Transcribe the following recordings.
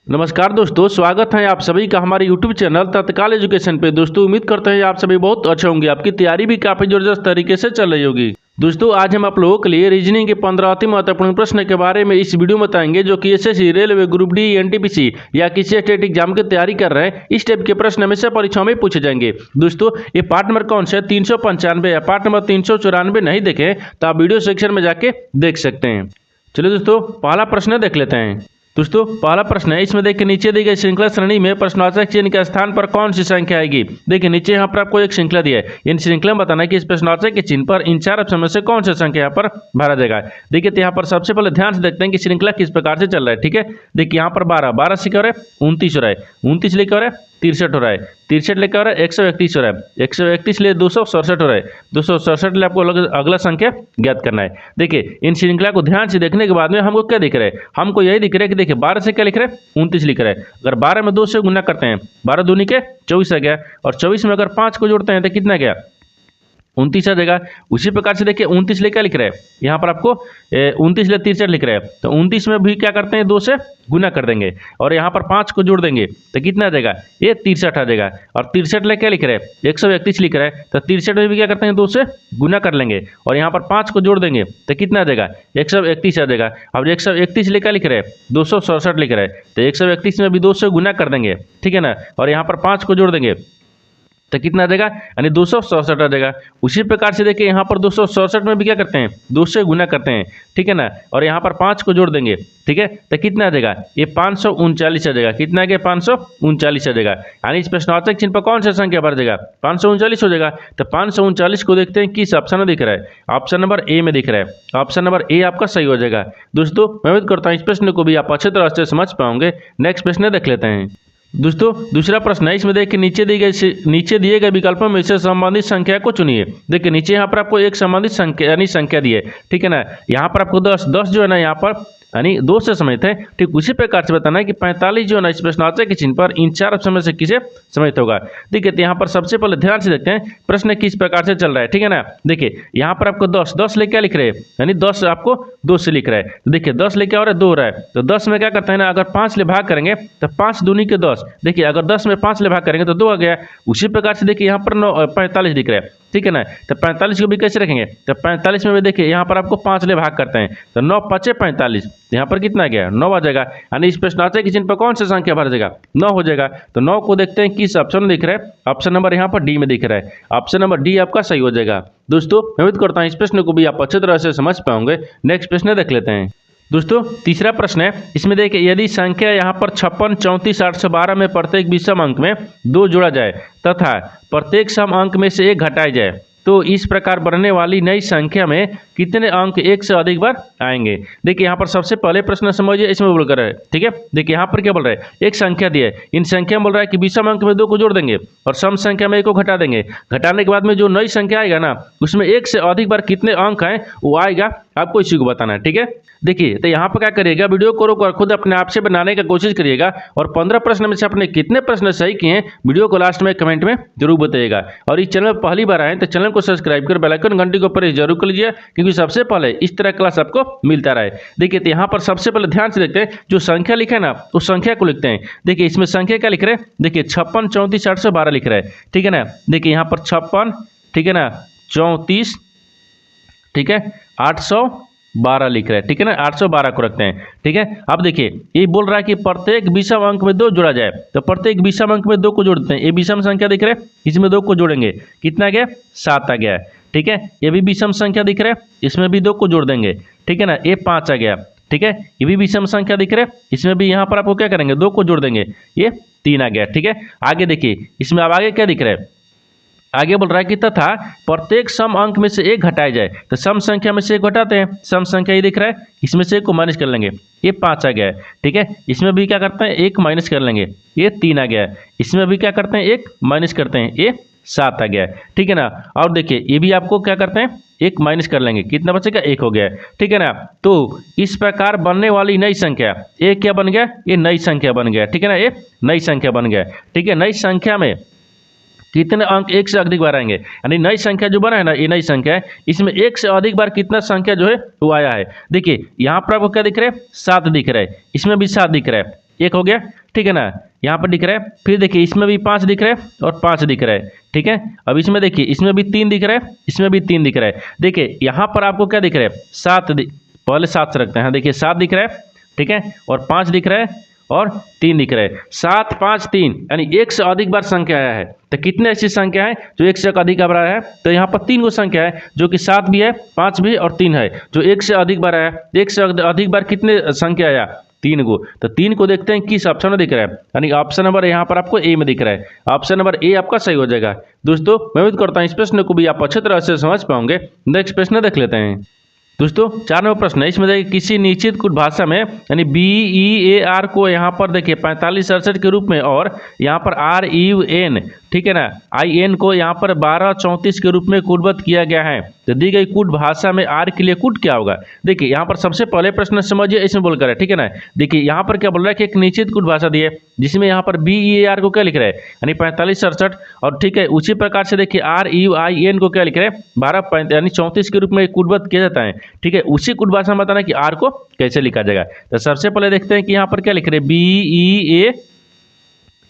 नमस्कार दोस्तों, स्वागत है आप सभी का हमारे YouTube चैनल तत्काल एजुकेशन पे। दोस्तों उम्मीद करते हैं आप सभी बहुत अच्छे होंगे, आपकी तैयारी भी काफ़ी ज़बरदस्त तरीके से चल रही होगी। दोस्तों आज हम आप लोगों के लिए रीजनिंग के 15 अति महत्वपूर्ण प्रश्न के बारे में इस वीडियो में बताएंगे, जो कि SSC, railway, group D, NTPC या किसी स्टेट एग्जाम की तैयारी कर रहे हैं। इस टाइप के प्रश्न हमेशा परीक्षाओं में पूछे जाएंगे। दोस्तों ये पार्ट नंबर कौन सा है, 395 या पार्ट नंबर 394 नहीं देखें तो आप वीडियो सेक्शन में जाके देख सकते हैं। चलिए दोस्तों पहला प्रश्न देख लेते हैं। दोस्तों पहला प्रश्न है, इसमें देखिए नीचे दी गई श्रृंखला श्रेणी में प्रश्नवाचक चिन्ह के स्थान पर कौन सी संख्या आएगी। देखिए नीचे यहाँ पर आपको एक श्रृंखला दी है, इन श्रृंखला में बताना है कि इस प्रश्नवाचक के चिन्ह पर इन चार ऑप्शन में से कौन सी संख्या यहाँ पर भरा जाएगा। देखिए तो यहाँ पर सबसे पहले ध्यान से देखते हैं कि श्रृंखला किस प्रकार से चल रहा है। ठीक है, देखिए यहाँ पर 12 से क्या हो रहा है, 29 हो रहा है, 29 लेकर हो रहा है 63 हो रहा है, 63 लेकर हो रहा है 131 हो रहा है, 131 लिए 267 हो रहा है, 267 लिए आपको अगला संख्या ज्ञात करना है। देखिए इन श्रृंखला को ध्यान से देखने के बाद में हमको क्या दिख रहा है, हमको यही दिख रहा है कि देखिए 12 से क्या लिख रहे हैं, 29 लिख रहा है। अगर 12 में 2 से गुना करते हैं, 12 दूनी के 24 आ गया, और 24 में अगर 5 को जोड़ते हैं तो कितना गया, 29 आ जाएगा। उसी प्रकार से देखिए 29 ले क्या लिख रहा है, यहाँ पर आपको 29 ले 63 लिख रहा है, तो 29 में भी क्या करते हैं, 2 से गुना कर देंगे, और यहाँ पर 5 को जोड़ देंगे तो कितना आ जाएगा, ये 63 आ जाएगा। और 63 ले क्या लिख रहा है, 131 लिख रहा है, तो 63 में भी क्या करते हैं, 2 से गुना कर लेंगे, और यहाँ पर 5 को जोड़ देंगे तो कितना आ जाएगा, 131 आ जाएगा। अब 131 ले क्या लिख रहा है, 267 लिख रहा है, तो 131 में भी 2 से गुना कर देंगे, ठीक है ना, और यहाँ पर 5 को जोड़ देंगे तो कितना आ जाएगा, यानी 267 आ जाएगा। उसी प्रकार से देखिए यहाँ पर 267 में भी क्या करते हैं, 2 से गुना करते हैं, ठीक है ना, और यहाँ पर 5 को जोड़ देंगे, ठीक है, तो कितना आ जाएगा, ये 539 आ जाएगा। कितना आ गया, 539 आ जाएगा। यानी इस प्रश्नवाचक चिन्ह पर कौन सा संख्या भर जाएगा, 539 हो जाएगा। तो 539 को देखते हैं किस ऑप्शन में दिख रहा है, ऑप्शन नंबर ए में दिख रहा है। ऑप्शन नंबर ए आपका सही हो जाएगा। दोस्तों मैं उम्मीद करता हूँ इस प्रश्न को भी आप अच्छे तरह से समझ पाओगे। नेक्स्ट प्रश्न देख लेते हैं। दोस्तों दूसरा प्रश्न है, इसमें देखिए नीचे दिए गए विकल्पों में से संबंधित संख्या को चुनिए। देखिए नीचे यहाँ पर आपको एक संबंधित संख्या यानी संख्या दी है, ठीक है ना, यहाँ पर आपको 10 जो है ना, यहाँ पर यानी 2 से समित है। ठीक उसी प्रकार से बताना है कि 45 जो है ना, इस प्रश्नवाचक के चिन्ह पर इन चार ऑप्शन में से किसे समित होगा। देखिए तो यहाँ पर सबसे पहले ध्यान से देखते हैं प्रश्न किस प्रकार से चल रहा है, ठीक है ना। देखिए यहाँ पर आपको 10 ले क्या लिख रहे हैं, यानी 10 आपको 2 से लिख रहा है। देखिए 10 ले क्या हो रहा है, 2 हो रहा है, तो 10 में क्या करते हैं ना, अगर 5 ले भाग करेंगे तो 5 दूनी के 10। देखिए अगर 10 में 5 ले भाग करेंगे तो 2 आ गया। उसी प्रकार से देखिए यहाँ पर 45 दिख रहा है, ठीक है ना, तो 45 को भी कैसे रखेंगे, तो 45 में भी देखिए यहाँ पर आपको 5 ले भाग करते हैं, तो 9 5 45, यहाँ पर कितना गया, 9 आ जाएगा। यानी इस प्रश्नवाचक के चिन्ह पर कौन सा संख्या भर जाएगा, 9 हो जाएगा। तो 9 को देखते हैं किस ऑप्शन में दिख रहा है, ऑप्शन नंबर यहाँ पर डी में दिख रहा है। ऑप्शन नंबर डी आपका सही हो जाएगा। दोस्तों मैं उम्मीद करता हूँ इस प्रश्न को भी आप अच्छे तरह से समझ पाओगे। नेक्स्ट प्रश्न देख लेते हैं। दोस्तों तीसरा प्रश्न है, इसमें देखिए यदि संख्या यहाँ पर 56, 34, 812 में प्रत्येक विषम अंक में 2 जोड़ा जाए तथा प्रत्येक सम अंक में से 1 घटाया जाए, तो इस प्रकार बनने वाली नई संख्या में कितने अंक 1 से अधिक बार आएंगे। देखिए यहाँ पर सबसे पहले प्रश्न समझिए, इसमें बोल कर है, ठीक है। देखिए यहाँ पर क्या बोल रहा है, एक संख्या दी है, इन संख्या में बोल रहा है कि विषम अंक में 2 को जोड़ देंगे और सम संख्या में 1 को घटा देंगे। घटाने के बाद में जो नई संख्या आएगा ना, उसमें 1 से अधिक बार कितने अंक हैं वो आएगा, आपको इसी को बताना है, ठीक है। देखिए तो यहाँ पर क्या करिएगा, वीडियो को रोक खुद अपने आप से बनाने का कोशिश करिएगा, और 15 प्रश्न में से आपने कितने प्रश्न सही किए हैं वीडियो को लास्ट में कमेंट में जरूर बताइएगा। और इस चैनल पर पहली बार आए तो चैनल को सब्सक्राइब कर बेल आइकन घंटी को प्रेस जरूर कर लीजिए, क्योंकि सबसे पहले इस तरह क्लास आपको मिलता रहे। देखिए तो यहाँ पर सबसे पहले ध्यान से देखते हैं, जो संख्या लिखा है ना उस संख्या को लिखते हैं। देखिए इसमें संख्या क्या लिख रहे हैं, देखिए 56, 34, 812 लिख रहे हैं, ठीक है ना। देखिए यहाँ पर 56, ठीक है ना, 34, ठीक है, 812 लिख रहे हैं, ठीक है ना, 812 को रखते हैं, ठीक है। अब देखिए ये बोल रहा है कि प्रत्येक विषम अंक में 2 जोड़ा जाए, तो प्रत्येक विषम अंक में 2 को जोड़ते हैं। ये विषम संख्या दिख रहा है, इसमें 2 को जोड़ेंगे, कितना आ गया, 7 आ गया, ठीक है। ये भी विषम संख्या दिख रहा है, इसमें भी 2 को जोड़ देंगे, ठीक है ना, ये 5 आ गया, ठीक है। ये भी विषम संख्या दिख रहा है, इसमें भी यहाँ पर आपको क्या करेंगे, 2 को जोड़ देंगे, ये 3 आ गया, ठीक है। आगे देखिए इसमें अब आगे क्या दिख रहा है, आगे बोल रहा है कि तथा प्रत्येक सम अंक में से 1 घटाया जाए, तो सम संख्या में से 1 घटाते हैं, सम संख्या ये दिख रहा है, इसमें से 1 को माइनस कर लेंगे, ये 5 आ गया है, ठीक है। इसमें भी क्या करते हैं, 1 माइनस कर लेंगे, ये 3 आ गया है। इसमें भी क्या करते हैं, 1 माइनस करते हैं, ये 7 आ गया है, ठीक है ना। और देखिए ये भी आपको क्या करते हैं, 1 माइनस कर लेंगे, कितना बचेगा, 1 हो गया है, ठीक है ना। तो इस प्रकार बनने वाली नई संख्या, ये क्या बन गया, ये नई संख्या बन गया, ठीक है ना, ये नई संख्या बन गया, ठीक है। नई संख्या में कितने अंक 1 से अधिक बार आएंगे, यानी नई संख्या जो बना है ना, ये नई संख्या है, इसमें 1 से अधिक बार कितना संख्या जो है वो आया है। देखिए यहाँ पर आपको क्या दिख रहा है, 7 दिख रहा है, इसमें भी 7 दिख रहा है, एक हो गया, ठीक है ना, यहाँ पर दिख रहा है। फिर देखिए इसमें भी 5 दिख रहा है और 5 दिख रहा है, ठीक है। अब इसमें देखिए इसमें भी 3 दिख रहा है, इसमें भी 3 दिख रहा है। देखिए यहाँ पर आपको क्या दिख रहा है, 7, पहले 7 से रखते हैं। देखिए 7 दिख रहा है, ठीक है, और 5 दिख रहा है और 3 दिख रहा है। 7, 5, 3 यानी एक से अधिक बार संख्या आया है। तो कितने ऐसी संख्या है जो एक से अधिक बार आया है, तो यहाँ पर 3 गो संख्या है जो कि 7 भी है, 5 भी और 3 है, जो एक से अधिक बार आया। एक से अधिक बार कितने संख्या आया, 3 गो। तो 3 को देखते हैं किस ऑप्शन में दिख रहा है, यानी ऑप्शन नंबर यहाँ पर आपको ए में दिख रहा है। ऑप्शन नंबर ए आपका सही हो जाएगा। दोस्तों मैं उम्मीद करता हूँ इस प्रश्न को भी आप अच्छे तरह से समझ पाओगे। नेक्स्ट प्रश्न देख लेते हैं। दोस्तों 4 नंबर प्रश्न है, इसमें देखिए किसी निश्चित कुछ भाषा में यानी BEAR को यहाँ पर देखिए 4568 के रूप में और यहाँ पर RUN, ठीक है ना, IN को यहाँ पर 1234 के रूप में कूटबद्ध किया गया है। तो दी गई कूट भाषा में R के लिए कूट क्या होगा। देखिए यहाँ पर सबसे पहले प्रश्न समझिए, इसमें बोलकर है, ठीक है ना। देखिए यहाँ पर क्या बोल रहा है कि एक निश्चित कूट भाषा दी है जिसमें यहाँ पर BEAR को क्या लिख रहा है, यानी 4568, और ठीक है उसी प्रकार से देखिए RUIN को क्या लिख रहे हैं, 12 यानी 34 के रूप में कूटबद्ध किया जाता है, ठीक है। उसी कूट भाषा में बताना कि R को कैसे लिखा जाएगा। तो सबसे पहले देखते हैं कि यहाँ पर क्या लिख रहे हैं, BEA,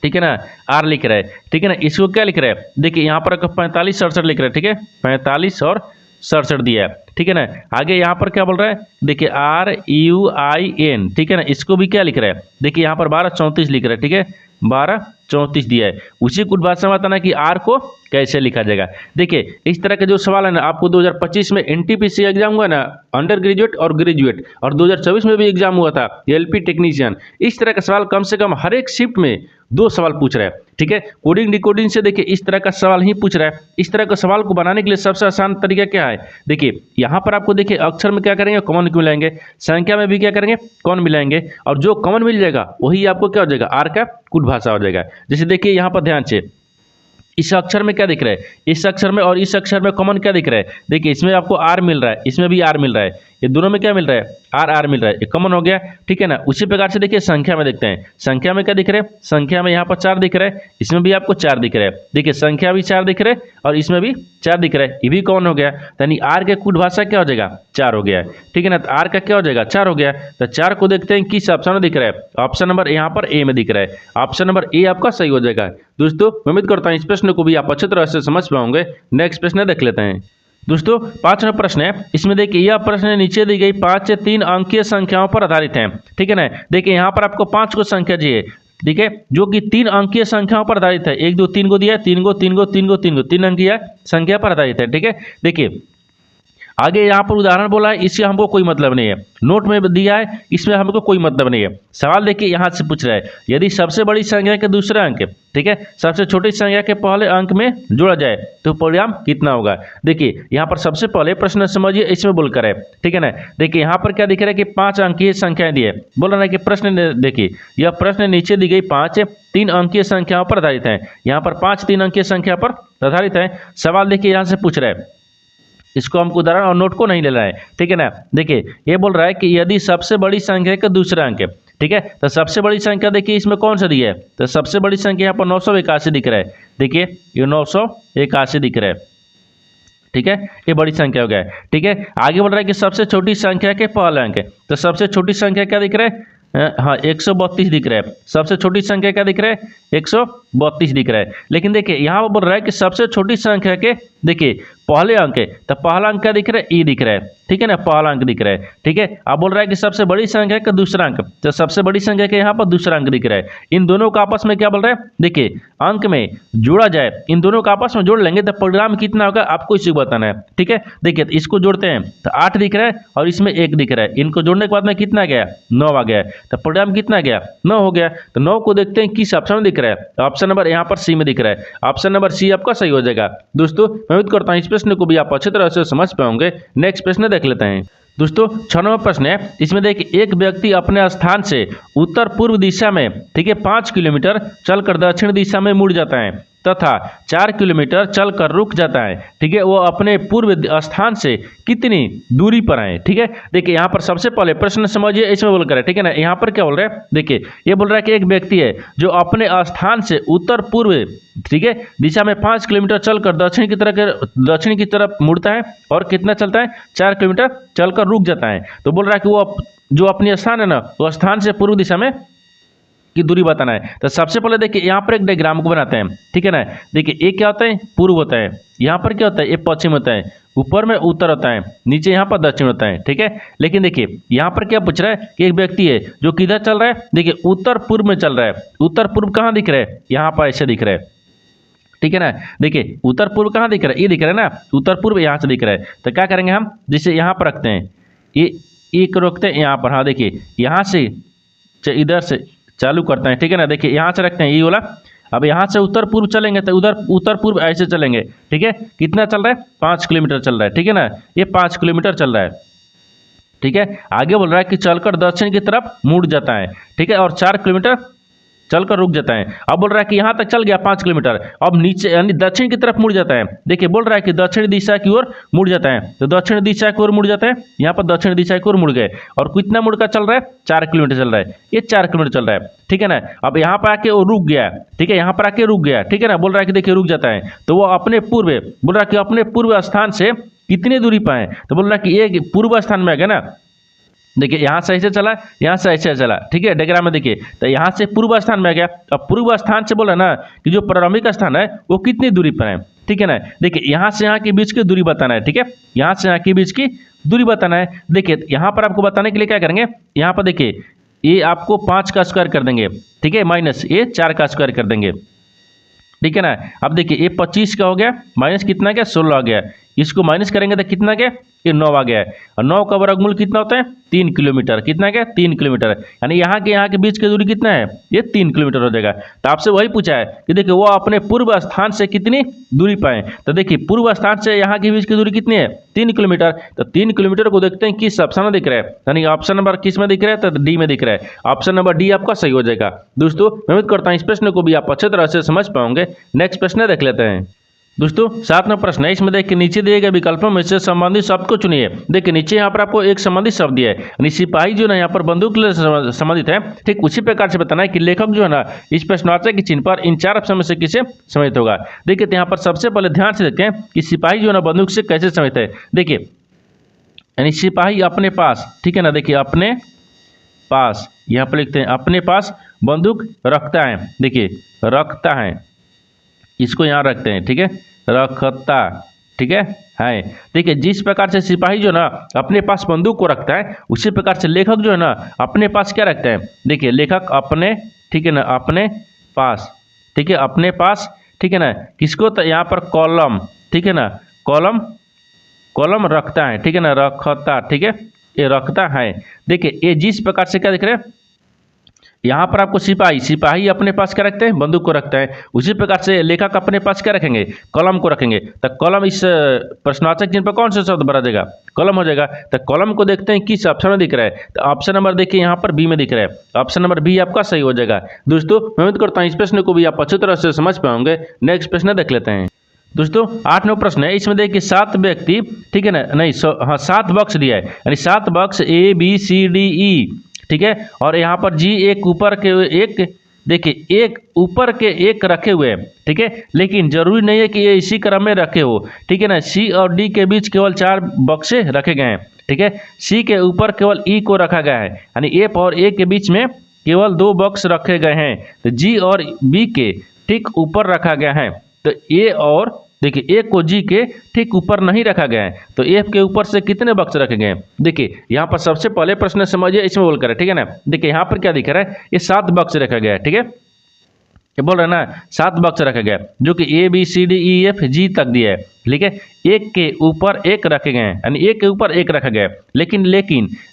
ठीक है ना, R लिख रहा है, ठीक है ना। इसको क्या लिख रहा है, देखिए यहाँ पर 4568 लिख रहा है, ठीक है, 45 और 67 दिया है, ठीक है ना। आगे यहाँ पर क्या बोल रहा है, देखिए RUIN, ठीक है ना, इसको भी क्या लिख रहा है, देखिए यहाँ पर 1234 लिख रहा है, ठीक है, 1234 दिया है। उसी कुछ भाषा में बताना कि R को कैसे लिखा जाएगा। देखिए इस तरह के जो सवाल है ना, आपको 2025 में NTPC एग्जाम हुआ ना, अंडर ग्रेजुएट और ग्रेजुएट, और 2024 में भी एग्जाम हुआ था LP टेक्नीशियन। इस तरह का सवाल कम से कम हर एक शिफ्ट में 2 सवाल पूछ रहा है, ठीक है। कोडिंग डिकोडिंग से देखिए इस तरह का सवाल ही पूछ रहा है। इस तरह का सवाल को बनाने के लिए सबसे आसान तरीका क्या है, देखिए यहाँ पर आपको देखिए अक्षर में क्या करेंगे, कॉमन क्यों मिलाएंगे, संख्या में भी क्या करेंगे, कॉमन मिलाएंगे, और जो कॉमन मिल जाएगा वही आपको क्या हो जाएगा, R का कुट भाषा हो जाएगा। जैसे देखिए यहाँ पर ध्यान से इस अक्षर में क्या दिख रहा है, इस अक्षर में और इस अक्षर में कॉमन क्या दिख रहा है, देखिए इसमें आपको R मिल रहा है, इसमें भी R मिल रहा है, ये दोनों में क्या मिल रहा है, R मिल रहा है, ये कॉमन हो गया, ठीक है ना। उसी प्रकार से देखिए संख्या में देखते हैं, संख्या में क्या दिख रहा है, संख्या में यहाँ पर 4 दिख रहा है, इसमें भी आपको 4 दिख रहा है, देखिए संख्या भी 4 दिख रहा है और इसमें भी 4 दिख रहा है, ये भी कॉमन हो गया, यानी R के कुट भाषा क्या हो जाएगा, 4 हो गया, ठीक है ना। तो R का क्या हो जाएगा, 4 हो गया। तो 4 को देखते हैं किस ऑप्शन में दिख रहा है, ऑप्शन नंबर यहाँ पर ए में दिख रहा है, ऑप्शन नंबर ए आपका सही हो जाएगा। दोस्तों मैं उम्मीद करता हूँ इस प्रश्न को भी आप अच्छी तरह से समझ पाओगे। नेक्स्ट प्रश्न देख लेते हैं। दोस्तों 5वां प्रश्न है, इसमें देखिए यह प्रश्न नीचे दी गई 5 से 3 अंकीय संख्याओं पर आधारित है, ठीक है ना। देखिए यहाँ पर आपको 5 को संख्या चाहिए, ठीक है, जो कि 3 अंकीय संख्याओं पर आधारित है। 1 2 3 को दिया है, 3 को 3 को 3 को 3 को 3 अंकीय संख्या पर आधारित है, ठीक है। देखिए आगे यहाँ पर उदाहरण बोला है, इससे हमको कोई मतलब नहीं है, नोट में दिया है, इसमें हमको कोई मतलब नहीं है। सवाल देखिए यहाँ से पूछ रहा है, यदि सबसे बड़ी संख्या के दूसरे अंक, ठीक है, सबसे छोटी संख्या के पहले अंक में जोड़ा जाए तो परिणाम कितना होगा। देखिए यहाँ पर सबसे पहले प्रश्न समझिए, इसमें बोलकर है, ठीक है ना। देखिए यहाँ पर क्या दिख रहा है कि 5 अंकीय संख्याएं दी है, बोल रहा है कि प्रश्न देखिए यह प्रश्न नीचे दी गई 5 3 अंकीय संख्याओं पर आधारित है। यहाँ पर 5 3 अंकीय संख्या पर आधारित है। सवाल देखिए यहाँ से पूछ रहा है, इसको हमको उदाहरण और नोट को नहीं ले रहा है, ठीक है ना। देखिए ये बोल रहा है कि यदि सबसे बड़ी संख्या का दूसरा अंक है, ठीक है, तो सबसे बड़ी संख्या देखिए इसमें कौन सा दिया है, तो सबसे बड़ी संख्या यहाँ पर 981 दिख रहा है, देखिए ये 981 दिख रहा है, ठीक है, ये बड़ी संख्या हो गया है, ठीक है। आगे बोल रहा है कि सबसे छोटी संख्या के पहले अंक है, तो सबसे छोटी संख्या क्या दिख रहा है, हाँ 132 दिख रहा है। सबसे छोटी संख्या क्या दिख रहा है, 132 दिख रहा है। लेकिन देखिए यहाँ पर बोल रहा है कि सबसे छोटी संख्या के देखिए पहले अंक है, तो पहला अंक क्या दिख रहा है, ई दिख रहा है, ठीक है ना, पहला अंक दिख रहा है, ठीक है। अब बोल रहा है कि सबसे बड़ी संख्या का दूसरा अंक, तो सबसे बड़ी संख्या के यहाँ पर दूसरा अंक दिख रहा है। इन दोनों का आपस में क्या बोल रहा है, देखिए अंक में जोड़ा जाए, इन दोनों का आपस में जोड़ लेंगे तो परिणाम कितना होगा आपको इसी को बताना है, ठीक है। देखिए इसको जोड़ते हैं तो 8 दिख रहा है और इसमें 1 दिख रहा है, इनको जोड़ने के बाद में कितना गया, 9 आ गया, तो परिणाम कितना गया, 9 हो गया। तो 9 को देखते हैं किस ऑप्शन में दिख रहा है, तो ऑप्शन नंबर यहाँ पर सी में दिख रहा है, ऑप्शन नंबर सी आपका सही हो जाएगा। दोस्तों मैं उम्मीद करता हूँ इस प्रश्न को भी आप अच्छी तरह से समझ पाओगे। नेक्स्ट प्रश्न देख लेते हैं। दोस्तों 6 नंबर प्रश्न है, इसमें देखिए एक व्यक्ति अपने स्थान से उत्तर पूर्व दिशा में, ठीक है, 5 किलोमीटर चलकर दक्षिण दिशा में मुड़ जाता है तथा 4 किलोमीटर चलकर रुक जाता है, ठीक है। वो अपने पूर्व स्थान से कितनी दूरी पर है, ठीक है। देखिए यहाँ पर सबसे पहले प्रश्न समझिए, इसमें बोल कर है, ठीक है ना। यहाँ पर क्या बोल रहा है, देखिए ये बोल रहा है कि एक व्यक्ति है जो अपने स्थान से उत्तर पूर्व, ठीक है, दिशा में 5 किलोमीटर चलकर दक्षिण की तरफ मुड़ता है और कितना चलता है, 4 किलोमीटर चलकर रुक जाता है। तो बोल रहा है कि वो जो अपनी स्थान है ना, वो स्थान से पूर्व दिशा में की दूरी बताना है। तो सबसे पहले देखिए यहाँ पर एक डायग्राम को बनाते हैं, ठीक है ना। देखिए एक क्या होता है, पूर्व होता है, यहाँ पर क्या होता है, ये पश्चिम होता है, ऊपर में उत्तर होता है, नीचे यहाँ पर दक्षिण होता है, ठीक है। लेकिन देखिए यहाँ पर क्या पूछ रहा है कि एक व्यक्ति है जो किधर चल रहा है, देखिए उत्तर पूर्व में चल रहा है। उत्तर पूर्व कहाँ दिख रहा है, यहाँ पर ऐसे दिख रहा है, ठीक है ना। देखिए उत्तर पूर्व कहाँ दिख रहा है, ये दिख रहा है ना, उत्तर पूर्व यहाँ से दिख रहा है। तो क्या करेंगे हम, जैसे यहाँ पर रखते हैं, ये एक रोकते हैं यहाँ पर, हाँ देखिए यहाँ से इधर से चालू करते हैं, ठीक है ना। देखिए यहाँ से रखते हैं ये वाला। अब यहाँ से उत्तर पूर्व चलेंगे तो उधर उत्तर पूर्व ऐसे चलेंगे, ठीक है। कितना चल रहा है, 5 किलोमीटर चल रहा है, ठीक है ना। ये 5 किलोमीटर चल रहा है, ठीक है। आगे बोल रहा है कि चलकर दक्षिण की तरफ मुड़ जाता है, ठीक है, और 4 किलोमीटर चलकर रुक जाता है। अब बोल रहा है कि यहाँ तक चल गया 5 किलोमीटर, अब नीचे यानी दक्षिण की तरफ मुड़ जाता है। देखिए बोल रहा है कि दक्षिण दिशा की ओर मुड़ जाता है, तो दक्षिण दिशा की ओर मुड़ जाता है। यहाँ पर दक्षिण दिशा की ओर मुड़ गए, और कितना मुड़ कर चल रहा है, 4 किलोमीटर चल रहा है, ये 4 किलोमीटर चल रहा है, ठीक है ना। अब यहाँ पर आके वो रुक गया, ठीक है, यहाँ पर आके रुक गया, ठीक है ना। बोल रहा है कि देखिए रुक जाता है, तो वो अपने पूर्व, बोल रहा है कि अपने पूर्व स्थान से कितनी दूरी पर है, तो बोल रहा है कि ये पूर्व स्थान में आ गया ना। देखिए यहाँ से ऐसे चला, यहाँ से ऐसे चला, ठीक है, डायग्राम में देखिए, तो यहाँ से पूर्व स्थान में आ गया। अब पूर्व स्थान से बोला ना कि जो प्रारंभिक स्थान है वो कितनी दूरी पर है, ठीक है ना। देखिए यहाँ से यहाँ के बीच की दूरी बताना है, ठीक है, यहाँ से यहाँ के बीच की दूरी बताना है। देखिए यहाँ पर आपको बताने के लिए क्या करेंगे, यहाँ पर देखिए ये आपको 5 का स्क्वायर कर देंगे, ठीक है, माइनस ये 4 का स्क्वायर कर देंगे, ठीक है ना। अब देखिए ये 25 का हो गया, माइनस कितना गया, 16 आ गया। इसको माइनस करेंगे तो कितना गया, ये 9 आ गया है। और 9 का वर्गमूल कितना होता है, 3 किलोमीटर। कितना गया, 3 किलोमीटर, यानी यहाँ के बीच की दूरी कितना है, ये 3 किलोमीटर हो जाएगा। तो आपसे वही पूछा है कि देखिए वो अपने पूर्व स्थान से कितनी दूरी पाए, तो देखिए पूर्व स्थान से यहाँ के बीच की दूरी कितनी है, 3 किलोमीटर। तो 3 किलोमीटर को देखते हैं किस ऑप्शन में दिख रहा है, यानी ऑप्शन नंबर किस में दिख रहा है, तो डी में दिख रहा है। ऑप्शन नंबर डी आपका सही हो जाएगा। दोस्तों मैं उम्मीद करता हूँ इस प्रश्न को भी आप अच्छे तरह से समझ पाओगे। नेक्स्ट प्रश्न देख लेते हैं। दोस्तों 7वां प्रश्न है, इसमें देखिए नीचे दिए गए विकल्पों में से संबंधित शब्द को चुनिए। देखिए नीचे यहाँ पर आपको एक संबंधित शब्द दिया है, यानी सिपाही जो है यहाँ पर बंदूक से संबंधित है। ठीक उसी प्रकार से बताना है कि लेखक जो है ना इस प्रश्नवाचक के चिन्ह पर इन 4 ऑप्शन में से किसे संबंधित होगा। देखिए यहाँ पर सबसे पहले ध्यान से देखते हैं कि सिपाही जो है ना बंदूक से कैसे संबंधित है। देखिए यानी सिपाही अपने पास, ठीक है ना, देखिए अपने पास, यहाँ पर लिखते हैं अपने पास बंदूक रखता है। देखिए रखता है, इसको यहाँ रखते हैं, ठीक है, रखता, ठीक है। देखिए जिस प्रकार से सिपाही जो ना अपने पास बंदूक को रखता है, उसी प्रकार से लेखक जो है ना अपने पास क्या रखता है। देखिए लेखक अपने, ठीक है ना, अपने पास, ठीक है, अपने पास, ठीक है ना, किसको, तो यहाँ पर कॉलम, ठीक है ना, कॉलम, कॉलम रखता है, ठीक है ना, रखता, ठीक है, ये रखता है। देखिए ये जिस प्रकार से क्या दिख रहा है, यहाँ पर आपको सिपाही, सिपाही अपने पास क्या रखते हैं, बंदूक को रखता है। उसी प्रकार से लेखक अपने पास क्या रखेंगे, कलम को रखेंगे। तो कलम इस प्रश्नवाचक चिन्ह पर कौन सा शब्द भरा जाएगा, कलम हो जाएगा। तो कलम को देखते हैं किस ऑप्शन में दिख रहा है, तो ऑप्शन नंबर देखिए यहाँ पर बी में दिख रहा है, ऑप्शन नंबर बी आपका सही हो जाएगा। दोस्तों मैं उम्मीद करता हूँ इस प्रश्न को भी आप अच्छी तरह से समझ पाओगे। नेक्स्ट प्रश्न देख लेते हैं। दोस्तों 8वां प्रश्न है, इसमें देखिए 7 व्यक्ति, ठीक है ना, नहीं 7 बॉक्स दिया है, यानी 7 box A B C D E, ठीक है, और यहाँ पर जी एक ऊपर के एक, देखिए एक ऊपर के एक रखे हुए हैं, ठीक है, लेकिन जरूरी नहीं है कि ये इसी क्रम में रखे हो, ठीक है ना। सी और डी के बीच केवल 4 बक्से रखे गए हैं, ठीक है। सी के ऊपर केवल ई को रखा गया है, यानी एफ और ए के बीच में केवल 2 बक्स रखे गए हैं। तो जी और बी के ठीक ऊपर रखा गया है, तो ए और देखिए ए को जी के ठीक ऊपर नहीं रखा गया है, तो एफ के ऊपर से कितने बक्स रखे गए हैं। देखिए यहाँ पर सबसे पहले प्रश्न समझिए, इसमें बोल कर, ठीक है ना। देखिए यहाँ पर क्या दिख रहा है, ये 7 बक्स रखा गया है, ठीक है, ये बोल रहा है ना 7 बक्स रखा गया जो कि A B C D E F G तक दिया है, ठीक है। एक के ऊपर एक रखे गए हैं, यानी एक के ऊपर एक रखा गया है, लेकिन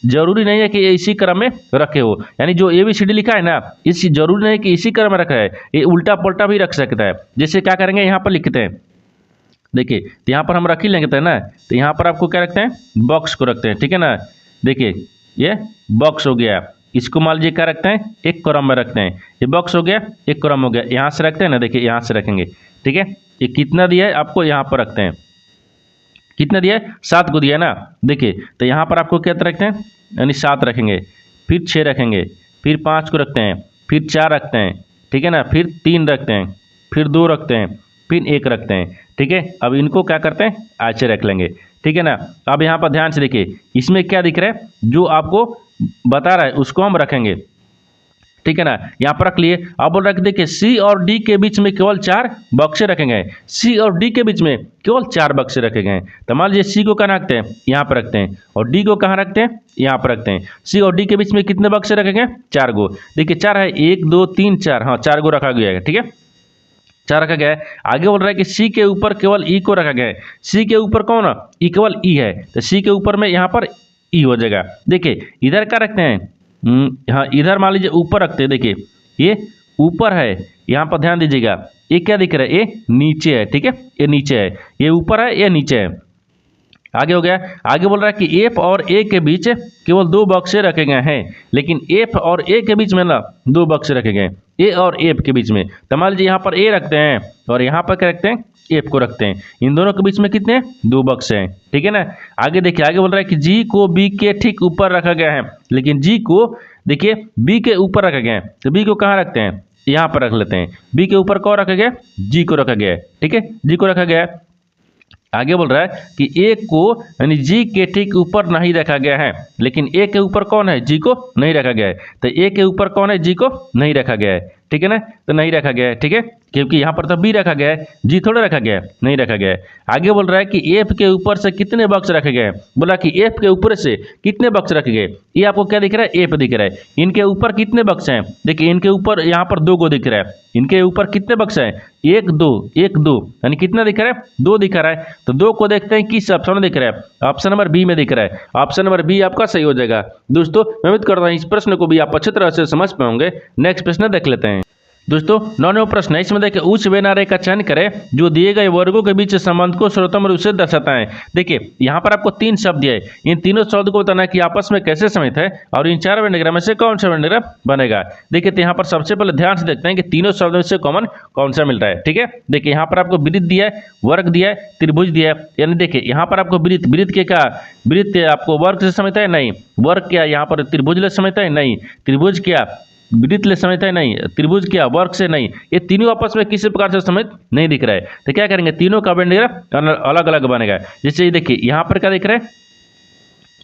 जरूरी नहीं है कि ये इसी क्रम में रखे हो, यानी जो ए बी सी डी लिखा है ना, इसी जरूरी नहीं कि इसी क्रम में रखा है, ये उल्टा पलटा भी रख सकता है। जैसे क्या करेंगे, यहाँ पर लिखते हैं, देखिए तो यहाँ पर हम रख ही लेंगे ना, तो यहाँ पर आपको क्या रखते हैं, बॉक्स को रखते हैं, ठीक है ना। देखिए ये बॉक्स हो गया, इसको मान लीजिए क्या रखते हैं, एक क्रम में रखते हैं, ये बॉक्स हो गया, एक क्रम हो गया, यहाँ से रखते हैं ना, देखिए यहाँ से रखेंगे, ठीक है। ये कितना दिया है आपको, यहाँ पर रखते हैं, कितना दिया है, 7 को दिया है ना। देखिए तो यहाँ पर आपको क्या रखते हैं, यानी 7 रखेंगे, फिर 6 रखेंगे, फिर 5 को रखते हैं, फिर 4 रखते हैं, ठीक है ना, फिर 3 रखते हैं, फिर 2 रखते हैं, फिर 1 रखते हैं, ठीक है। अब इनको क्या करते हैं, ऐसे रख लेंगे, ठीक है ना। अब यहाँ पर ध्यान से देखिए, इसमें क्या दिख रहा है, जो आपको बता रहा है उसको हम रखेंगे, ठीक है ना, यहाँ पर रख लिए। अब बोल रहा है कि देखिए सी और डी के बीच में केवल 4 बक्से रखे गए। सी और डी के बीच में केवल 4 बक्से रखे गए। तो मान लीजिए सी को कहाँ रखते हैं, यहाँ पर रखते हैं, और डी को कहाँ रखते हैं, यहाँ पर रखते हैं। सी और डी के बीच में कितने बक्से रखे गए, 4 गो। देखिए 4 है, 1 2 3 4, हाँ 4 गो रखा गया है, ठीक है, 4 रखा गया है। आगे बोल रहा है कि सी के ऊपर केवल ई को रखा गया है। सी के ऊपर कौन है, ई, केवल ई है, तो सी के ऊपर में यहाँ पर ई हो जाएगा। देखिए इधर क्या रखते हैं, हाँ इधर मान लीजिए ऊपर रखते हैं। देखिए ये ऊपर है, यहाँ पर ध्यान दीजिएगा, ये क्या दिख रहा है, ये नीचे है, ठीक है, ये नीचे है, ये ऊपर है, ये नीचे है। आगे हो गया। आगे बोल रहा है कि एफ और ए के बीच केवल 2 बक्से रखे गए हैं, लेकिन एफ और ए के बीच में ना 2 बक्से रखे गए, ए और एफ के बीच में। तो मान लीजिए यहाँ पर ए रखते हैं और यहाँ पर क्या रखते हैं, एफ को रखते हैं। इन दोनों के बीच में कितने, 2 बक्से हैं, ठीक है ना। आगे देखिए, आगे बोल रहा है कि जी को बी के ठीक ऊपर रखा गया है, लेकिन जी को देखिए बी के ऊपर रखा गया है, तो बी को कहाँ रखते हैं, यहाँ पर रख लेते हैं। बी के ऊपर कौन रखा गया, जी को रखा गया है, ठीक है, जी को रखा गया है। आगे बोल रहा है कि ए को यानी जी के ठीक ऊपर नहीं रखा गया है, लेकिन ए के ऊपर कौन है, जी को नहीं रखा गया है। तो ए के ऊपर कौन है, जी को नहीं रखा गया है, ठीक है ना, तो नहीं रखा गया है, ठीक है, क्योंकि यहाँ पर तो बी रखा गया है, जी थोड़ा रखा गया है, नहीं रखा गया है। आगे बोल रहा है कि एफ के ऊपर से कितने बक्स रखे गए हैं, बोला कि एफ के ऊपर से कितने बक्स रखे गए। ये आपको क्या दिख रहा है, एफ दिख रहा है। इनके ऊपर कितने बक्स हैं, देखिए इनके ऊपर यहाँ पर 2 गो दिख रहा है। इनके ऊपर कितने बक्स हैं, 1 2 1 2, यानी कितना दिख रहा है, 2 दिख रहा है। तो 2 को देखते हैं किस ऑप्शन में दिख रहा है, ऑप्शन नंबर बी में दिख रहा है। ऑप्शन नंबर बी आपका सही हो जाएगा। दोस्तों मैं उम्मीद करता हूँ इस प्रश्न को भी आप अच्छी तरह से समझ पाओगे। नेक्स्ट प्रश्न देख लेते हैं। दोस्तों 9वां प्रश्न है, इसमें देखिए उच्च व्यनारे का चयन करें जो दिए गए वर्गों के बीच संबंध को सर्वोत्तम रूप से दर्शाता है। देखिए यहाँ पर आपको 3 शब्द दिए, इन तीनों शब्द को बताना है कि आपस में कैसे समित है और इन 4 वेंडिग्राम में से कौन सा वेंडिग्राम बनेगा। देखिए तो यहाँ पर सबसे पहले ध्यान से देखते हैं कि तीनों शब्दों में से कॉमन कौन सा मिल रहा है, ठीक है। देखिए यहाँ पर आपको वृत्त दिया है, वर्ग दिया है, त्रिभुज दिया है। यानी देखिए यहाँ पर आपको वृत्त, वृत्त के क्या, वृत्त आपको वर्ग से समित है, नहीं। वर्ग क्या यहाँ पर त्रिभुज ले समित है, नहीं। त्रिभुज क्या वृत्त ले समित है, नहीं। त्रिभुज क्या वर्ग से, नहीं। ये तीनों आपस में किसी प्रकार से समित नहीं दिख रहा है, तो क्या करेंगे, तीनों का वेंडिग्राम अलग अलग बनेगा। जैसे देखिए यहाँ पर क्या दिख रहा है,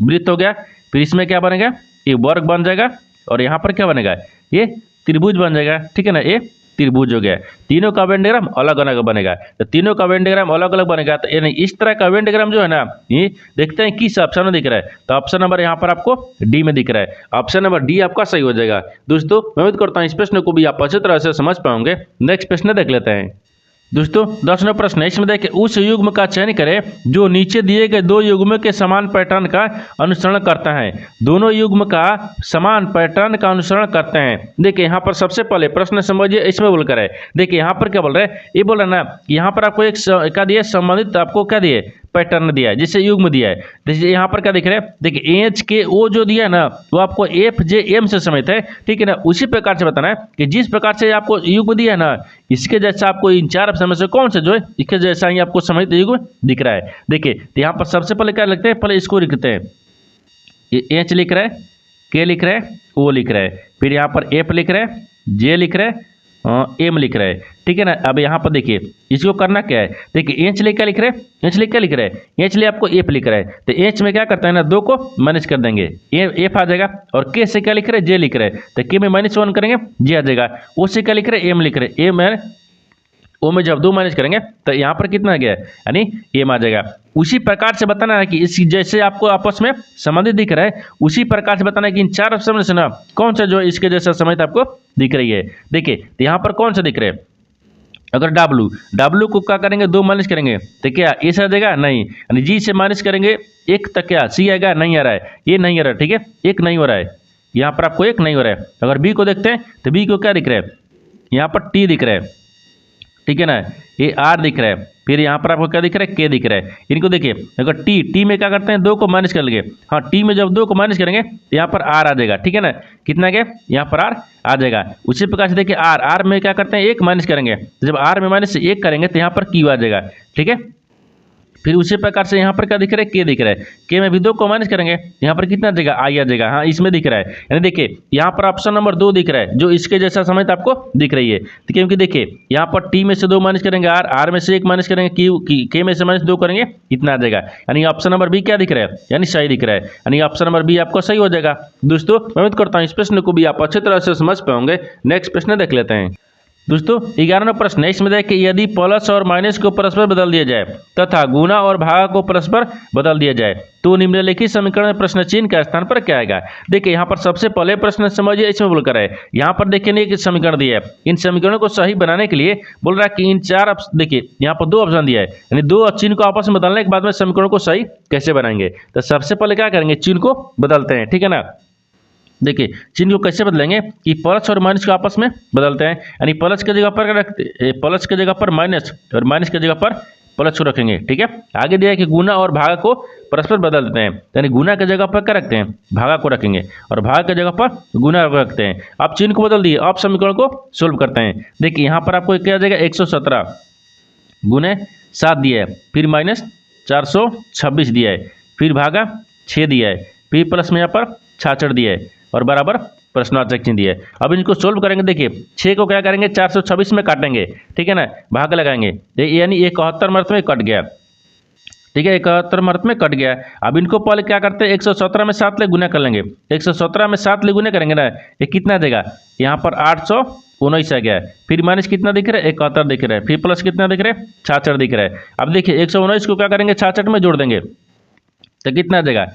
वृत्त हो गया, फिर इसमें क्या बनेगा, ये वर्ग बन जाएगा, और यहाँ पर क्या बनेगा, ये त्रिभुज बन जाएगा, ठीक है ना, ये त्रिभुज हो गया। तीनों का वेंडिग्राम अलग अलग बनेगा, तो तीनों का वेंडिग्राम अलग अलग बनेगा। तो यानी इस तरह का वेंडिग्राम जो है ना, ये देखते हैं किस ऑप्शन में दिख रहा है, तो ऑप्शन नंबर यहाँ पर आपको डी में दिख रहा है। ऑप्शन नंबर डी आपका सही हो जाएगा। दोस्तों मैं उम्मीद करता हूँ इस प्रश्न को भी आप अच्छी तरह से समझ पाओगे। नेक्स्ट प्रश्न देख लेते हैं। दोस्तों 10वां प्रश्न है, इसमें देखिए उस युग्म का चयन करें जो नीचे दिए गए 2 युग्मों के समान पैटर्न का अनुसरण करता है। दोनों युग्म का समान पैटर्न का अनुसरण करते हैं। देखिए यहाँ पर सबसे पहले प्रश्न समझिए, इसमें बोलकर है। देखिए यहाँ पर क्या बोल रहा है, ये बोल रहा है ना, यहाँ पर आपको एक क्या दिया, संबंधित आपको क्या दिए, पैटर्न दिया है, जिससे युग्म दिया है। जैसे यहाँ पर क्या दिख रहा है, देखिए एच के ओ जो दिया है ना, वो आपको एफ जे एम से समित है, ठीक है ना। उसी प्रकार से बताना है कि जिस प्रकार से आपको युग्म दिया है ना, इसके जैसा आपको इन 4 ऑप्शन में से कौन से जो है इसके जैसा ही आपको समित युग्म दिख रहा है। देखिए तो यहाँ पर सबसे पहले क्या लिखते हैं, पहले इसको लिखते हैं, ये एच लिख रहा है, के लिख रहा है, ओ लिख रहा है, फिर यहाँ पर एफ लिख रहा है, जे लिख रहा है, एम लिख रहा है, ठीक है ना। अब यहाँ पर देखिए इसको करना क्या है, देखिए एच ले क्या लिख रहे हैं, एच ले क्या लिख रहे हैं, एच ले आपको एफ लिख रहा है, तो एच में क्या करता है ना, 2 को माइनस कर देंगे, एफ आ जाएगा। और के से क्या लिख रहे हैं, जे लिख रहे हैं, तो के में -1 करेंगे, जे आ जाएगा। ओ से क्या लिख रहे हैं, एम लिख रहे हैं, एम है, ओ में जब 2 माइनस करेंगे तो यहाँ पर कितना आ गया, यानी एम आ जाएगा। उसी प्रकार से बताना है कि इस जैसे आपको आपस में संबंधित दिख रहा है, उसी प्रकार से बताना है कि इन 4 ऑप्शन में से ना कौन सा जो है इसके जैसा संबंधित आपको दिख रही है। देखिए तो यहाँ पर कौन सा दिख रहा है, अगर डब्लू को क्या करेंगे, 2 माइनस करेंगे तो क्या ए से आ जाएगा, नहीं। यानी जी से माइनस करेंगे 1 तक, क्या सी आएगा, नहीं आ रहा है, ये नहीं आ रहा है, ठीक है, 1 नहीं हो रहा है, यहाँ पर आपको 1 नहीं हो रहा है। अगर बी को देखते हैं तो बी को क्या दिख रहा है, यहाँ पर टी दिख रहा है, ठीक है ना, ये आर दिख रहा है, फिर यहाँ पर आपको क्या दिख रहा है, के दिख रहा है। इनको देखिए अगर टी में क्या करते हैं, 2 को माइनस कर लेंगे, हाँ टी में जब 2 को माइनस करेंगे तो यहाँ पर आर आ जाएगा, ठीक है ना, कितना गया, यहाँ पर आर आ जाएगा। उसी प्रकार से देखिए आर में क्या करते हैं, 1 माइनस करेंगे, जब आर में -1 करेंगे तो यहाँ पर क्यू आ जाएगा, ठीक है। फिर उसी प्रकार से यहाँ पर क्या दिख रहा है, के दिख रहा है, के में भी 2 को माइनस करेंगे, यहाँ पर कितना देगा, आई आ जाएगा। हाँ, इसमें दिख रहा है, यानी देखिए यहाँ पर ऑप्शन नंबर 2 दिख रहा है, जो इसके जैसा समेत आपको दिख रही है। तो क्योंकि देखिए यहाँ पर टी में से 2 माइनस करेंगे आर में से 1 माइनस करेंगे क्यू, के में से -2 करेंगे, इतना आ जाएगा। यानी ऑप्शन नंबर बी क्या दिख रहा है, यानी सही दिख रहा है, यानी ऑप्शन नंबर बी आपको सही हो जाएगा। दोस्तों मैं उम्मीद करता हूँ इस प्रश्न को भी आप अच्छी तरह से समझ पाओगे। नेक्स्ट प्रश्न देख लेते हैं। दोस्तों 11वां प्रश्न है, इसमें देखिए यदि प्लस और माइनस को परस्पर बदल दिया जाए तथा गुना और भाग को परस्पर बदल दिया जाए तो निम्नलिखित समीकरण में प्रश्न चिन्ह के स्थान पर क्या आएगा। देखिए यहाँ पर सबसे पहले प्रश्न समझिए, इसमें बोलकर है यहाँ पर देखिए नहीं कि समीकरण दिया है, इन समीकरणों को सही बनाने के लिए बोल रहा है कि इन 4 देखिए यहाँ पर 2 ऑप्शन दिया है, यानी 2 चिन्ह को आपस में बदलने के बाद में समीकरणों को सही कैसे बनाएंगे। तो सबसे पहले क्या करेंगे, चिन्ह को बदलते हैं, ठीक है ना। देखिए चिन्ह को कैसे बदलेंगे कि प्लस और माइनस को आपस में बदलते हैं, यानी प्लस की जगह पर प्लस की जगह पर माइनस और माइनस की जगह पर प्लस को रखेंगे, ठीक है। आगे दिया है कि गुना और भागा को परस्पर बदल देते हैं, यानी गुना की जगह पर क्या रखते हैं, भागा को रखेंगे और भागा की जगह पर गुना को रखते हैं। अब चिन्ह को बदल दिए, अब समीकरण को सोल्व करते हैं। देखिए यहाँ पर आपको क्या आ जाएगा, 117 गुने 7 दिया है, फिर माइनस 426 दिया है, फिर भागा 6 दिया है, फिर प्लस में यहाँ पर 66 दिया है और बराबर प्रश्नवाचक चिन्ह दिया है। अब इनको सोल्व करेंगे, देखिए 6 को क्या करेंगे 426 में काटेंगे, ठीक है ना, भाग लगाएंगे, यानी 71 मर्त में कट गया, ठीक है, 71 मर्त में कट गया। अब इनको पहले क्या करते हैं, 117 में 7 ले गुना कर लेंगे, 117 में 7 ले गुना करेंगे ना, ये कितना देगा, यहाँ पर 819 आ गया है, फिर माइनस कितना दिख रहा है, 71 दिख रहा है, फिर प्लस कितना दिख रहा है, 66 दिख रहा है। अब देखिए 119 को क्या करेंगे 66 में जोड़ देंगे तो कितना आ जाएगा,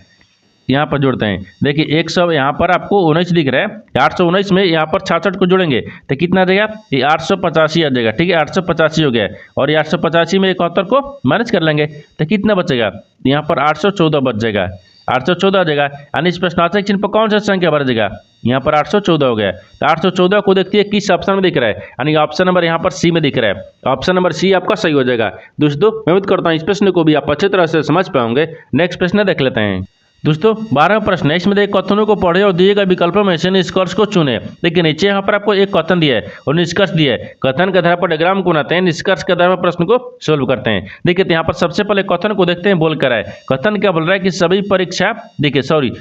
यहाँ पर जोड़ते हैं, देखिए 100 यहाँ पर आपको 19 दिख रहा है, 819 में यहाँ पर 66 को जोड़ेंगे तो कितना देगा, ये 885 आ जाएगा, ठीक है, 885 हो गया। और ये 885 में 71 को माइनस कर लेंगे तो कितना बचेगा, यहाँ पर 814 बच जाएगा, 814 आ जाएगा। यानी इस प्रश्नार्थक चिन्ह पर कौन सा संख्या बढ़ जाएगा, यहाँ पर 814 हो गया। तो 814 को देखते हैं किस ऑप्शन में दिख रहा है, यानी ऑप्शन नंबर यहाँ पर सी में दिख रहा है, ऑप्शन नंबर सी आपका सही हो जाएगा। दोस्तों मैं उम्मीद करता हूँ इस प्रश्न को भी आप अच्छी तरह से समझ पाओगे। नेक्स्ट प्रश्न देख लेते हैं। दोस्तों 12वां प्रश्न है, इसमें देखिए कथनों को पढ़े और दिए गए विकल्पों में से निष्कर्ष को चुने। देखिए नीचे यहाँ पर आपको एक कथन दिया है और निष्कर्ष दिया है, कथन के आधार पर डायग्राम को बनाते हैं, निष्कर्ष के आधार पर प्रश्न को सोल्व करते हैं। देखिए तो यहाँ पर सबसे पहले कथन को देखते हैं, बोल कर है कथन क्या बोल रहा है कि सभी परीक्षा देखिए सभी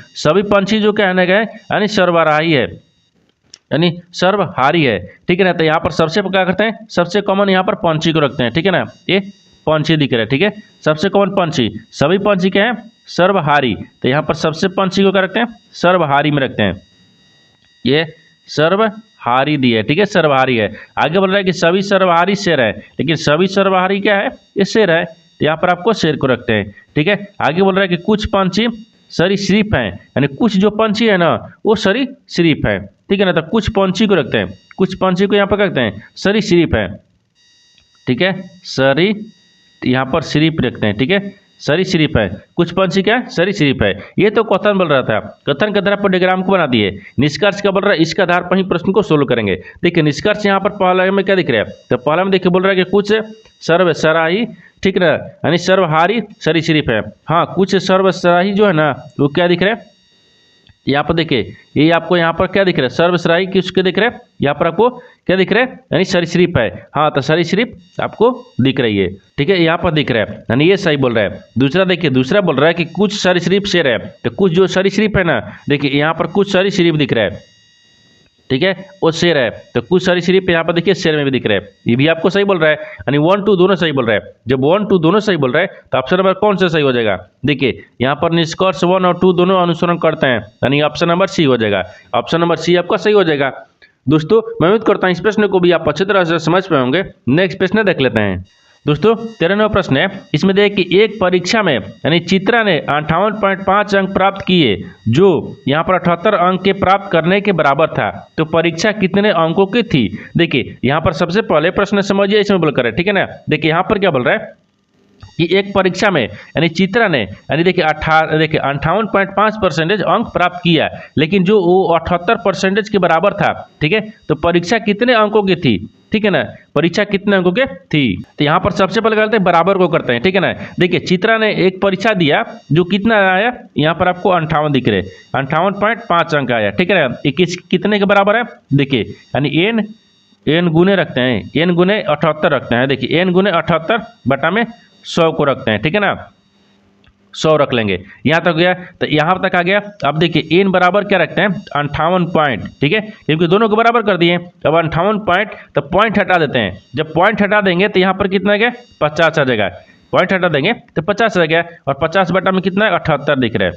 पंछी जो कहने गए यानी सर्वहारी है, यानी सर्वहारी है, ठीक है ना। तो यहाँ पर सबसे क्या करते हैं, सबसे कॉमन यहाँ पर पंछी को रखते हैं, ठीक है ना, ये पंछी दिख रहा है, ठीक है, सबसे कॉमन पंछी, सभी पंछी क्या है सर्वहारी, तो यहाँ पर सबसे पंछी को क्या रखते हैं, सर्वहारी में रखते हैं, ये सर्वहारी दिया है, ठीक है, सर्वहारी है। आगे बोल रहा है कि सभी सर्वहारी शेर है, लेकिन सभी सर्वहारी क्या है, ये शेर है, तो यहाँ पर आपको शेर को रखते हैं, ठीक है। आगे बोल रहा है कि कुछ पंछी सरीसृप हैं, यानी कुछ जो पंछी है ना वो सरीसृप है, ठीक है ना, तो कुछ पंछी को रखते हैं, कुछ पंछी को यहाँ पर रखते हैं सरीसृप है, ठीक है, यहाँ पर सरीप रखते हैं, ठीक है, सरीसृप है, कुछ पंछी क्या है सरीसृप है। ये तो कथन बोल रहा था, कथन के आधार पर डायग्राम को बना दिए। निष्कर्ष क्या बोल रहा है, इसके आधार पर ही प्रश्न को सोल्व करेंगे। देखिए निष्कर्ष यहाँ पर पहले में क्या दिख रहा है, तो पहले में देखिए बोल रहा है कि कुछ सर्वसराही, ठीक है, यानी सर्वहारी सरीसृप है। हाँ कुछ सर्वसराही जो है ना वो क्या दिख रहा है, यहाँ पर देखिए ये आपको यहाँ पर क्या दिख रहा है, सर्वसराही किसके दिख रहा है, यहाँ पर आपको क्या दिख रहा है, यानी सरीसृप है। हाँ तो सरीसृप आपको दिख रही है, ठीक है, यहाँ पर दिख रहा है, यानी ये सही बोल रहा है। दूसरा देखिए, दूसरा बोल रहा है कि कुछ सरीसृप शेर है, तो कुछ जो सरीसृप है ना, देखिए यहाँ पर कुछ सरीसृप दिख रहा है, ठीक है, वो शेर है, तो कुछ सरीसृप यहाँ पर देखिए शेर में भी दिख रहा है, ये भी आपको सही बोल रहा है, यानी 1 2 दोनों सही बोल रहा है। जब 1 2 दोनों सही बोल रहा है तो ऑप्शन नंबर कौन सा सही हो जाएगा, देखिए यहाँ पर निष्कर्ष 1 और 2 दोनों अनुसरण करते हैं, यानी ऑप्शन नंबर सी हो जाएगा, ऑप्शन नंबर सी आपका सही हो जाएगा। दोस्तों मैं उम्मीद करता हूँ इस प्रश्न को भी आप अच्छी तरह से समझ पाएंगे। नेक्स्ट प्रश्न देख लेते हैं। दोस्तों 13वां प्रश्न है, इसमें देखिए कि एक परीक्षा में यानी चित्रा ने 58.5 अंक प्राप्त किए जो यहाँ पर 78 अंक के प्राप्त करने के बराबर था, तो परीक्षा कितने अंकों की थी। देखिए यहाँ पर सबसे पहले प्रश्न समझिए, इसमें बोलकर है, ठीक है ना। देखिए यहाँ पर क्या बोल रहा है कि एक परीक्षा में यानी चित्रा ने यानी देखिए 58.5% अंक प्राप्त किया, लेकिन जो वो 78% के बराबर था, ठीक है, तो परीक्षा कितने अंकों की थी, ठीक है ना, परीक्षा कितने अंकों के थी। तो यहाँ पर सबसे पहले करते हैं बराबर को करते हैं, ठीक है ना। देखिए चित्रा ने एक परीक्षा दिया जो कितना आया, यहाँ पर आपको 58 दिख रहे, 58.5 अंक आया, ठीक है ना। कितने के बराबर है, देखिए यानी एन गुने रखते हैं, एन गुने 78 रखते हैं, देखिए एन गुने 78 बटा में 100 को रखते हैं, ठीक है ना, 100 रख लेंगे। यहाँ तक गया, तो यहाँ तक आ गया। अब देखिए n बराबर क्या रखते हैं 58 पॉइंट, ठीक है, क्योंकि दोनों को बराबर कर दिए। अब 58 पॉइंट, तो पॉइंट हटा देते हैं। जब पॉइंट हटा देंगे तो यहाँ पर कितना आ गया 50 आ जाएगा। पॉइंट हटा देंगे तो 50 आ गया, और 50 बटा में कितना है 78 दिख रहा है,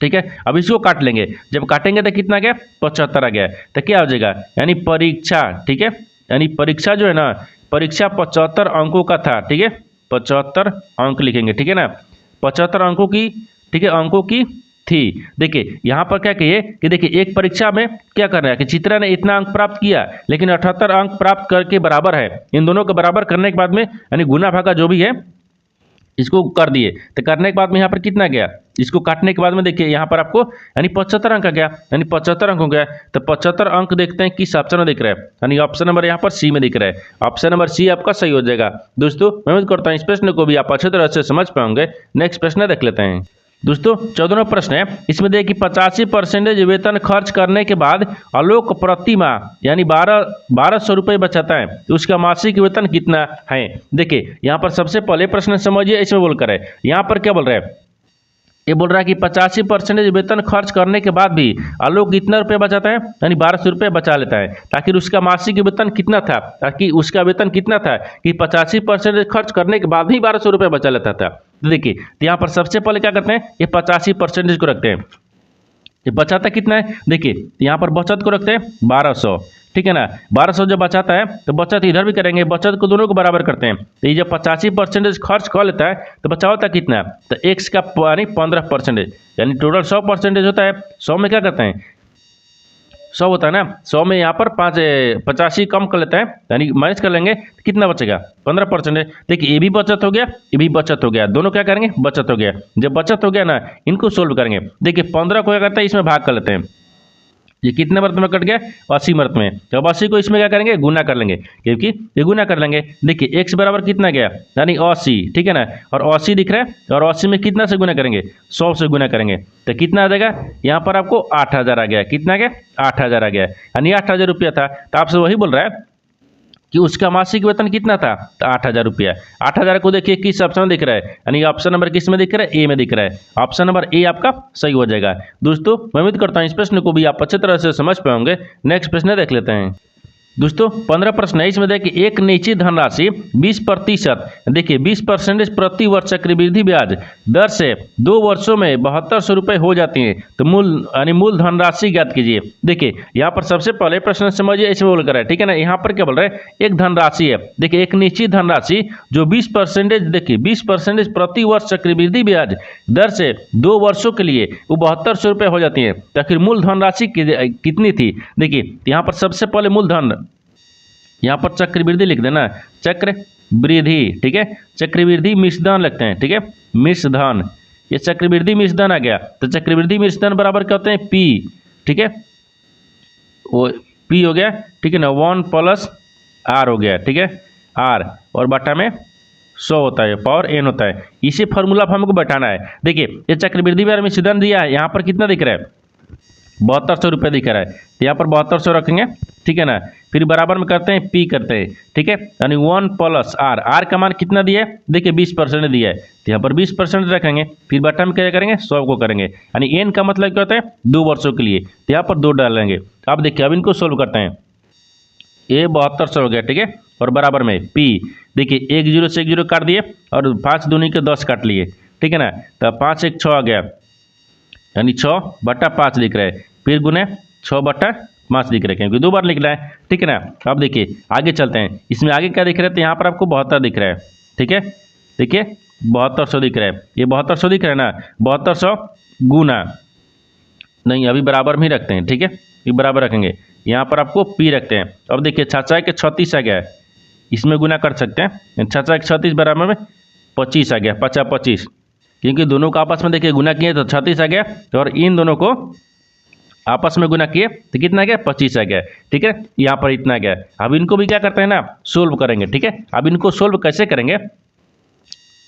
ठीक है। अब इसको काट लेंगे, जब काटेंगे तो कितना आ गया 75 आ गया। तो क्या हो जाएगा, यानी परीक्षा, ठीक है, यानी परीक्षा जो है ना, परीक्षा 75 अंकों का था, ठीक है, 75 अंक लिखेंगे, ठीक है ना, 75 अंकों की, ठीक है, अंकों की थी। देखिए यहाँ पर क्या कहिए कि देखिए एक परीक्षा में क्या करना है कि चित्रा ने इतना अंक प्राप्त किया, लेकिन 78 अंक प्राप्त करके बराबर है। इन दोनों को बराबर करने के बाद में यानी गुना भागा जो भी है इसको कर दिए, तो करने के बाद में यहाँ पर कितना गया, इसको काटने के बाद में देखिए यहाँ पर आपको यानी 75 अंक आ गया, यानी 75 अंक हो गया। तो 75 अंक देखते हैं किस ऑप्शन में दिख रहा है, यानी ऑप्शन नंबर यहाँ पर सी में दिख रहा है। ऑप्शन नंबर सी आपका सही हो जाएगा। दोस्तों मैं उम्मीद करता हूँ इस प्रश्न को भी आप अच्छे तरह से समझ पाएंगे। नेक्स्ट प्रश्न देख लेते हैं। दोस्तों 14वां प्रश्न है, इसमें देखिए 85% वेतन खर्च करने के बाद आलोक प्रति माह यानी 1200 रुपये बचाता है, तो उसका मासिक वेतन कितना है। देखिए यहाँ पर सबसे पहले प्रश्न समझिए, इसमें बोल कर है, यहाँ पर क्या बोल रहा है, ये बोल रहा है कि 85% वेतन खर्च करने के बाद भी आलोक कितना रुपये बचाता है, यानी 1200 रुपये बचा लेता है। ताकि उसका मासिक वेतन कितना था, ताकि उसका वेतन कितना था कि 85% खर्च करने के बाद भी 1200 रुपये बचा लेता था। तो देखिए यहाँ पर सबसे पहले क्या करते हैं, ये 85% को रखते हैं। ये बचाता कितना है, देखिए यहाँ पर बचत को रखते हैं 1200, ठीक है ना। 1200 जब बचाता है तो बचत इधर भी करेंगे, बचत को दोनों को बराबर करते हैं। तो ये जब 85% खर्च कर लेता है तो बचा होता कितना, तो x का यानी 15%, यानी टोटल 100% होता है। 100 में क्या करते हैं 100 होता है ना, 100 में यहाँ पर 85 कम कर लेता है, यानी माइनस कर लेंगे तो कितना बचेगा 15%। देखिए ये भी बचत हो गया, ये भी बचत हो गया, दोनों क्या करेंगे बचत हो गया। जब बचत हो गया ना, इनको सोल्व करेंगे। देखिए 15 को क्या करता है इसमें भाग कर लेते हैं, ये कितने मर्त में कट गया 80 मर्त में। तो 80 को इसमें क्या करेंगे गुना कर लेंगे, क्योंकि ये गुना कर लेंगे। देखिए x बराबर कितना गया यानी 80, ठीक है ना, और 80 दिख रहा है, और 80 में कितना से गुना करेंगे 100 से गुना करेंगे, तो कितना आ जाएगा यहाँ पर आपको 8000 आ गया। कितना आ गया 8000 आ गया, यानी 8000 रुपया था। तो आपसे वही बोल रहा है कि उसका मासिक वेतन कितना था, तो 8000 रुपया। 8000 को देखिए किस ऑप्शन में दिख रहा है, यानी ऑप्शन नंबर किस में दिख रहा है, ए में दिख रहा है। ऑप्शन नंबर ए आपका सही हो जाएगा। दोस्तों मैं उम्मीद करता हूँ इस प्रश्न को भी आप अच्छे तरह से समझ पाएंगे। नेक्स्ट प्रश्न देख लेते हैं। दोस्तों 15 प्रश्न है, इसमें देखिए एक निश्चित धनराशि 20%, देखिए 20% प्रति वर्ष चक्रवृद्धि ब्याज दर से 2 वर्षों में 7200 रुपये हो जाती है, तो मूल यानी मूल धनराशि ज्ञात कीजिए। देखिए यहाँ पर सबसे पहले प्रश्न समझिए, इसमें बोल कर है, ठीक है ना। यहाँ पर क्या बोल रहे हैं, एक धनराशि है, देखिए एक निश्चित धनराशि जो 20%, देखिए 20% प्रति वर्ष चक्रवृद्धि ब्याज दर से 2 वर्षों के लिए वो 7200 रुपये हो जाती है। तो फिर मूल धनराशि कितनी थी। देखिए यहाँ पर सबसे पहले मूलधन, यहाँ पर चक्रवृद्धि लिख देना, चक्रवृद्धि, ठीक है, चक्रवृद्धि मिश्रधन लगते हैं, ठीक है, मिश्रधन, ये चक्रवृद्धि मिश्रधन आ गया। तो चक्रवृद्धि मिश्रधन बराबर क्या होते हैं P, ठीक है, वो P हो गया, ठीक है ना, 1 + R हो गया, ठीक है, R और बटा में 100 होता है, पावर n होता है। इसी फॉर्मूला पर हमको बैठाना है। देखिए ये चक्रवृद्धि ब्याज मिश्रधन दिया है, यहाँ पर कितना दिख रहा है 7200 रुपये दिख रहा है, तो यहाँ पर 7200 रखेंगे, ठीक है ना। फिर बराबर में करते हैं P करते हैं, ठीक है, यानी 1 + R, R का मान कितना दिया है, देखिए 20% दिया है, तो यहाँ पर 20% रखेंगे। फिर बटा में क्या करेंगे 100 को करेंगे, यानी n का मतलब क्या होता है 2 वर्षों के लिए, तो यहाँ पर 2 डालेंगे। अब देखिए अब इनको सोल्व करते हैं, ये 7200 हो गया, ठीक है, और बराबर में P, देखिए 1 0 से 1 0 काट दिए, और 5 दूनी के 10 काट लिए, ठीक है ना। तो 5 1 6 आ गया, यानी 6/5 लिख रहा है। फिर गुने 6/5 लिख रहे हैं, क्योंकि 2 बार लिखना है, ठीक है ना। अब देखिए आगे चलते हैं, इसमें आगे क्या दिख रहा है, तो यहाँ पर आपको 72 दिख रहा है, ठीक है, देखिए 7200 दिख रहा है, ये 7200 दिख रहा है ना, 7200 गुना नहीं, अभी बराबर में ही रखते हैं, ठीक है, ये बराबर रखेंगे। यहाँ पर आपको P रखते हैं। अब देखिए 66 के 36 आ गया है, इसमें गुना कर सकते हैं, 66 के 36 बराबर में 25 आ गया, 50 25, क्योंकि दोनों को आपस में देखिए गुना किए तो 36 आ गया, और इन दोनों को आपस में गुना किए तो कितना आ गया 25 आ गया, ठीक है, यहाँ पर इतना आ गया। अब इनको भी क्या करते हैं ना सोल्व करेंगे, ठीक है। अब इनको सोल्व कैसे करेंगे,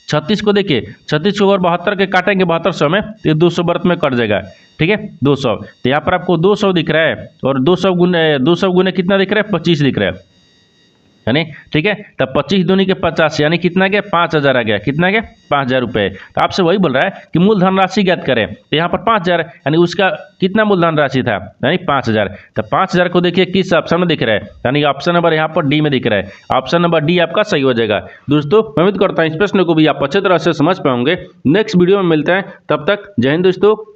36 को देखिए, 36 को अगर 72 के काटेंगे 7200 में, तो ये 200 वर्त में कट जाएगा, ठीक है, 200। तो यहाँ पर आपको 200 दिख रहा है, और 200 गुने कितना दिख रहा है 25 दिख रहा है, यानी ठीक है। तब 25 दूनी के 50 यानी कितना गया 5000 आ गया, कितना गया 5000 रुपये। तो आपसे वही बोल रहा है कि मूलधन राशि ज्ञात करें, तो यहाँ पर 5000 यानी उसका कितना मूलधन राशि था यानी 5000। तो 5000 को देखिए किस ऑप्शन में दिख रहा है, यानी ऑप्शन नंबर यहाँ पर डी में दिख रहा है। ऑप्शन नंबर डी आपका सही हो जाएगा। दोस्तों मैं उम्मीद करता हूँ इस प्रश्न को भी आप अच्छे तरह से समझ पाओगे। नेक्स्ट वीडियो में मिलते हैं, तब तक जय हिंद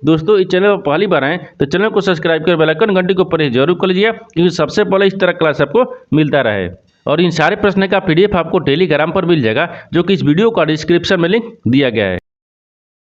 दोस्तों इस चैनल पर पहली बार आए तो चैनल को सब्सक्राइब कर बेल आइकन घंटी को प्रेस जरूर कर लीजिए, क्योंकि सबसे पहले इस तरह क्लास आपको मिलता रहे। और इन सारे प्रश्न का PDF आपको टेलीग्राम पर मिल जाएगा, जो कि इस वीडियो का डिस्क्रिप्शन में लिंक दिया गया है।